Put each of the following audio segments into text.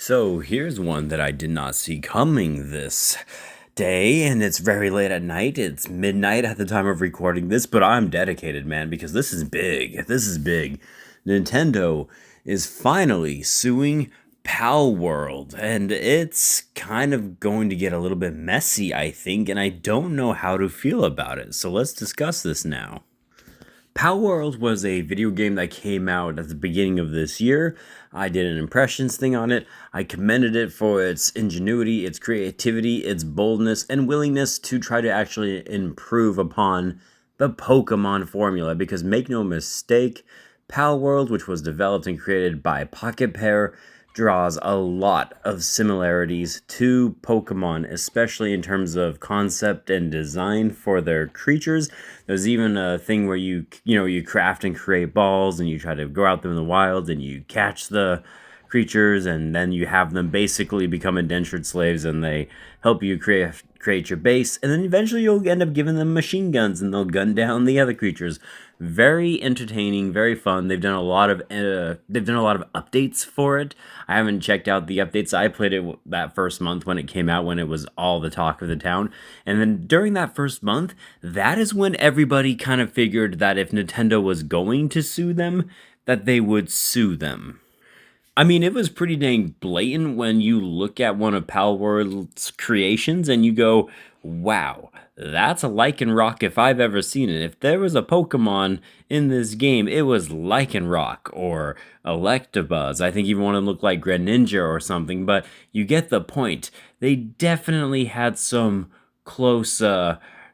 So here's one that I did not see coming this day, and it's very late at night. It's midnight at the time of recording this, but I'm dedicated, man, because this is big. This is big. Nintendo is finally suing Palworld, and it's kind of going to get a little bit messy, I think, and I don't know how to feel about it. So let's discuss this now. Palworld was a video game that came out at the beginning of this year. I did an impressions thing on it. I commended it for its ingenuity, its creativity, its boldness, and willingness to try to actually improve upon the Pokemon formula. Because make no mistake, Palworld, which was developed and created by Pocketpair, draws a lot of similarities to Pokemon, especially in terms of concept and design for their creatures. There's even a thing where you craft and create balls and you try to go out there in the wild and you catch the creatures and then you have them basically become indentured slaves and they help you create your base, and then eventually you'll end up giving them machine guns and they'll gun down the other creatures. Very entertaining, very fun. They've done a lot of updates for it. I haven't checked out the updates. I played it that first month when it came out, when it was all the talk of the town. And then during that first month, that is when everybody kind of figured that if Nintendo was going to sue them, that they would sue them. I mean, it was pretty dang blatant when you look at one of Palworld's creations and you go, wow, that's a Lycanroc if I've ever seen it. If there was a Pokemon in this game, it was Lycanroc or Electabuzz. I think even one of them looked like Greninja or something, but you get the point. They definitely had some close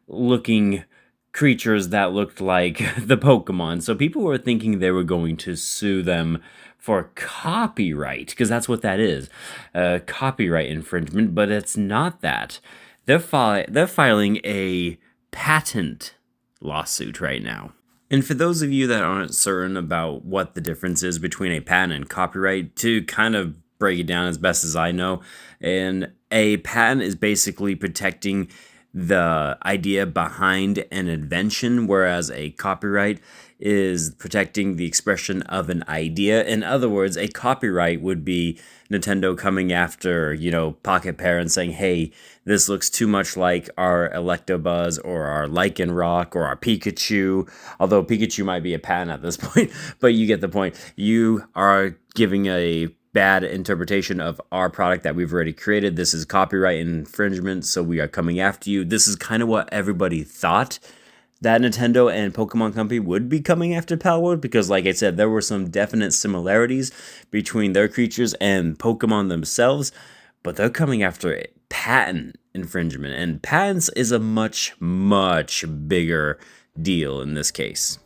looking creatures that looked like the Pokemon. So people were thinking they were going to sue them for copyright, because that's what that is, copyright infringement, but it's not that. They're filing a patent lawsuit right now. And for those of you that aren't certain about what the difference is between a patent and copyright, to kind of break it down as best as I know, and a patent is basically protecting the idea behind an invention, whereas a copyright is protecting the expression of an idea. In other words, a copyright would be Nintendo coming after, Pocketpair and saying, hey, this looks too much like our Electabuzz or our Lycanroc or our Pikachu, although Pikachu might be a patent at this point, but you get the point. You are giving a bad interpretation of our product that we've already created. This is copyright infringement, so we are coming after you. This is kind of what everybody thought that Nintendo and Pokemon Company would be coming after Palworld, because like I said, there were some definite similarities between their creatures and Pokemon themselves, but they're coming after patent infringement, and patents is a much, much bigger deal in this case.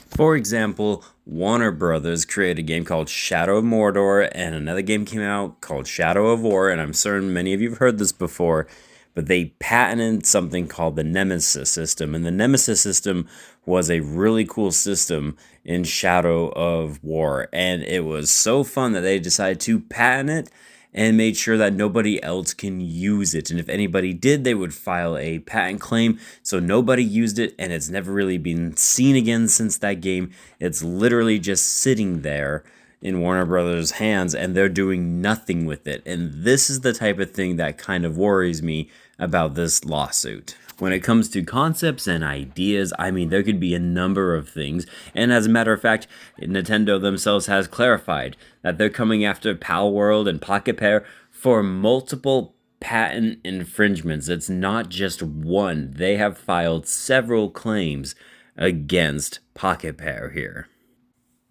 For example, Warner Brothers created a game called Shadow of Mordor, and another game came out called Shadow of War, and I'm certain many of you have heard this before, but they patented something called the Nemesis system, and the Nemesis system was a really cool system in Shadow of War, and it was so fun that they decided to patent it and made sure that nobody else can use it. And if anybody did, they would file a patent claim. So nobody used it, and it's never really been seen again since that game. It's literally just sitting there in Warner Brothers' hands, and they're doing nothing with it. And this is the type of thing that kind of worries me about this lawsuit. When it comes to concepts and ideas, I mean, there could be a number of things. And as a matter of fact, Nintendo themselves has clarified that they're coming after Palworld and Pocketpair for multiple patent infringements. It's not just one. They have filed several claims against Pocketpair here.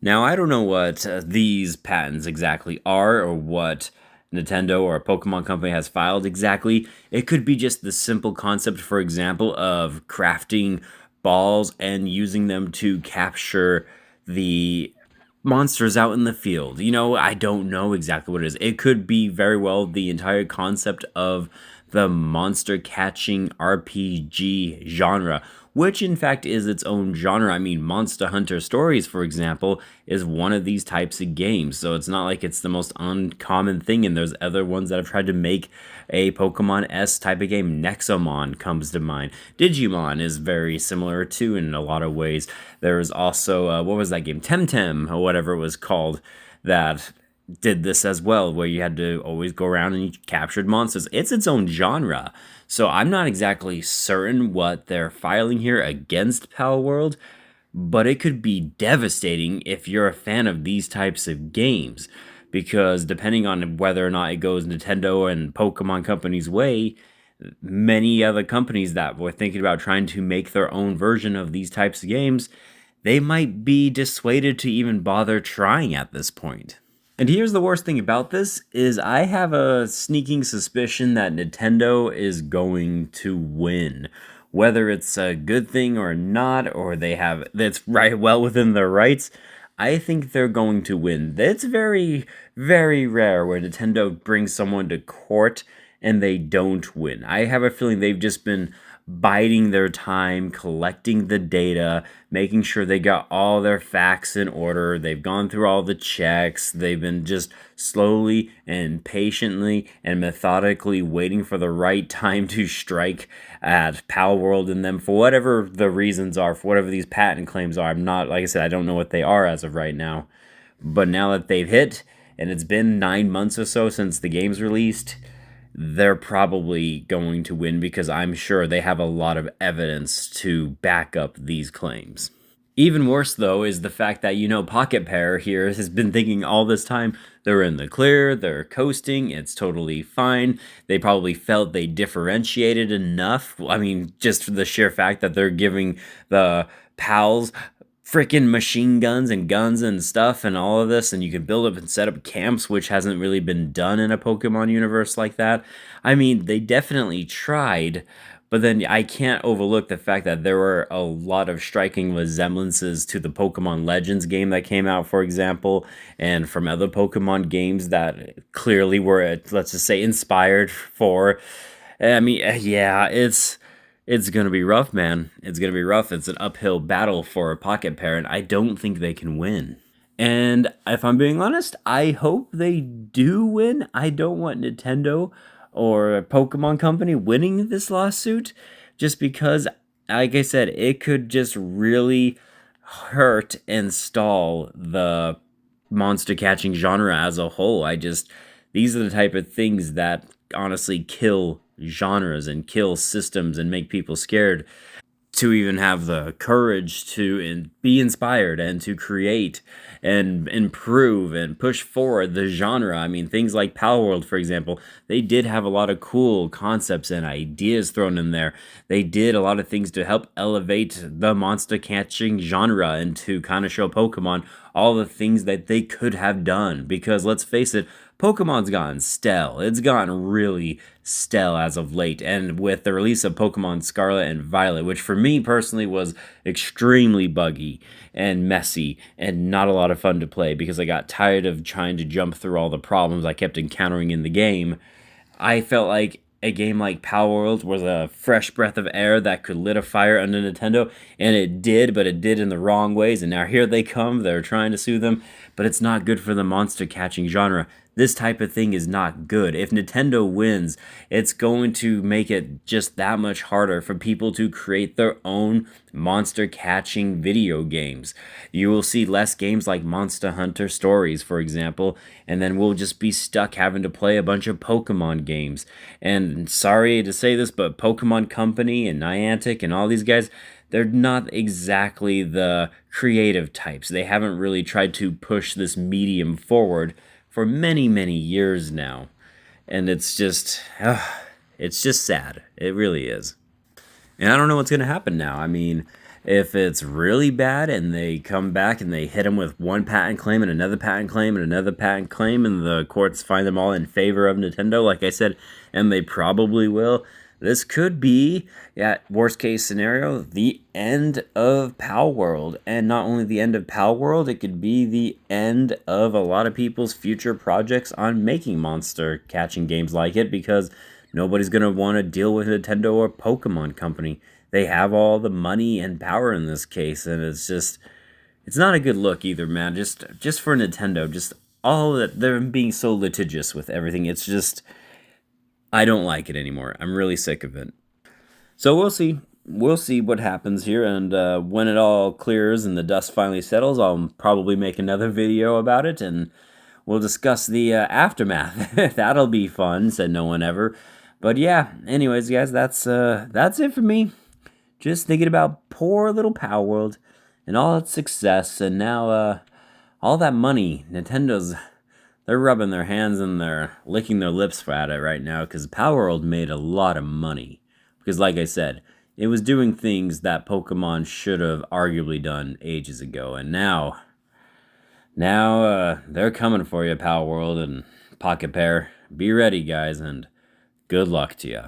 Now, I don't know what these patents exactly are, or what Nintendo or a Pokemon company has filed exactly. It could be just the simple concept, for example, of crafting balls and using them to capture the monsters out in the field. I don't know exactly what it is. It could be very well the entire concept of the monster catching RPG genre, which in fact is its own genre. I mean, Monster Hunter Stories, for example, is one of these types of games. So it's not like it's the most uncommon thing, and there's other ones that have tried to make a Pokemon-esque type of game. Nexomon comes to mind. Digimon is very similar too in a lot of ways. There's also, what was that game? Temtem, or whatever it was called, that did this as well, where you had to always go around and you captured monsters. It's its own genre. So I'm not exactly certain what they're filing here against Palworld, but it could be devastating if you're a fan of these types of games. Because depending on whether or not it goes Nintendo and Pokemon Company's way, many other companies that were thinking about trying to make their own version of these types of games, they might be dissuaded to even bother trying at this point. And here's the worst thing about this is I have a sneaking suspicion that Nintendo is going to win. Whether it's a good thing or not, or they have that's right well within their rights, I think they're going to win. It's very, very rare where Nintendo brings someone to court and they don't win. I have a feeling they've just been biding their time, collecting the data, making sure they got all their facts in order. They've gone through all the checks. They've been just slowly and patiently and methodically waiting for the right time to strike at Palworld and them for whatever the reasons are, for whatever these patent claims are. I'm not, like I said, I don't know what they are as of right now. But now that they've hit, and it's been 9 months or so since the game's released, they're probably going to win because I'm sure they have a lot of evidence to back up these claims. Even worse, though, is the fact that, Pocketpair here has been thinking all this time they're in the clear, they're coasting, it's totally fine. They probably felt they differentiated enough. I mean, just for the sheer fact that they're giving the pals freaking machine guns and stuff and all of this, and you can build up and set up camps, which hasn't really been done in a Pokemon universe like that. I mean, they definitely tried, but then I can't overlook the fact that there were a lot of striking resemblances to the Pokemon Legends game that came out, for example, and from other Pokemon games that clearly were, let's just say, inspired for. I mean, yeah, it's gonna be rough, man. It's gonna be rough. It's an uphill battle for a Pocketpair, and I don't think they can win. And if I'm being honest, I hope they do win. I don't want Nintendo or a Pokemon Company winning this lawsuit, just because, like I said, it could just really hurt and stall the monster catching genre as a whole. These are the type of things that honestly kill genres and kill systems and make people scared to even have the courage to be inspired and to create and improve and push forward the genre. I mean, things like Palworld, for example, they did have a lot of cool concepts and ideas thrown in there. They did a lot of things to help elevate the monster catching genre and to kind of show Pokemon all the things that they could have done. Because let's face it, Pokemon's gotten stale. It's gotten really stale as of late. And with the release of Pokemon Scarlet and Violet, which for me personally was extremely buggy and messy and not a lot of fun to play because I got tired of trying to jump through all the problems I kept encountering in the game, I felt like a game like Palworld was a fresh breath of air that could lit a fire under Nintendo, and it did, but it did in the wrong ways, and now here they come, they're trying to sue them, but it's not good for the monster catching genre. This type of thing is not good. If Nintendo wins, it's going to make it just that much harder for people to create their own monster catching video games. You will see less games like Monster Hunter Stories, for example, and then we'll just be stuck having to play a bunch of Pokemon games. And sorry to say this, but Pokemon Company and Niantic and all these guys, they're not exactly the creative types. They haven't really tried to push this medium forward for many, many years now. And it's just sad. It really is. And I don't know what's going to happen now. I mean, if it's really bad and they come back and they hit them with one patent claim and another patent claim and another patent claim, and the courts find them all in favor of Nintendo, like I said, and they probably will, this could be, yeah, worst case scenario, the end of Palworld. And not only the end of Palworld, it could be the end of a lot of people's future projects on making monster catching games like it, because nobody's going to want to deal with Nintendo or Pokemon Company. They have all the money and power in this case, and it's not a good look either, man. Just for Nintendo, just all that they're being so litigious with everything. It's just, I don't like it anymore. I'm really sick of it. So we'll see. We'll see what happens here, and when it all clears and the dust finally settles, I'll probably make another video about it, and we'll discuss the aftermath. That'll be fun, said no one ever. But yeah, anyways, guys, that's it for me. Just thinking about poor little Palworld and all its success, and now all that money. They're rubbing their hands and they're licking their lips at it right now because Palworld made a lot of money. Because, like I said, it was doing things that Pokemon should have arguably done ages ago, and now they're coming for you, Palworld and Pocketpair. Be ready, guys, and good luck to you.